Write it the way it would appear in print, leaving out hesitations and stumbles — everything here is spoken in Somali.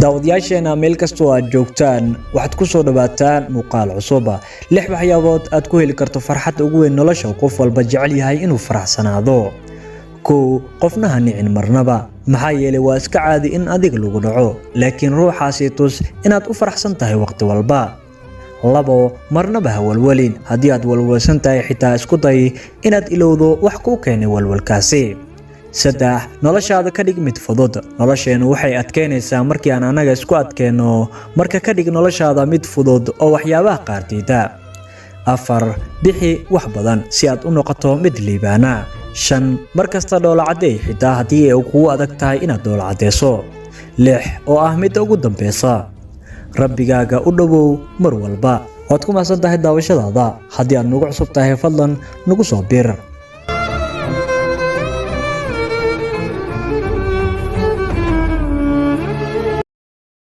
daawadayaasheena meel kastoo aad joogtaan waxaad ku soo dhawaataan muuqaal cusub 6 waxyaabood aad ku heli karto farxadda ugu weyn nolosha qof walba jecel yahay inuu faraxsanaado qofna ha nicin marnaba maxaa yeelay waa iska caadi in adiga lagu dhaco laakiin ruuxaasi tus inaad u faraxsan tahay waqti walba 2 marnaba ha walwalin haddii aad walwalsan tahay xitaa isku day inaad ilowdo wax ku keenay walwalkaasi 3 noloshaada ka dhig mid fudud nolosheenu waxay adkeynaysaa markii aan anaga isku adkeeno marka ka dhig noloshaada mid fudud oo waxyaabaha qaartiida 4 bixi wax badan si aad u noqoto mid liibaana 5 markasta dhoola cadeey xitaa haddii ay kugu adag tahay inaad dhoola cadeyso 6 oo ah mid ugu dambeysa rabbigaaga u dhawow mar walba waad ku mahadsan tahay daawashadaada haddii aad nagu cusub tahay fadlan nagu soo bir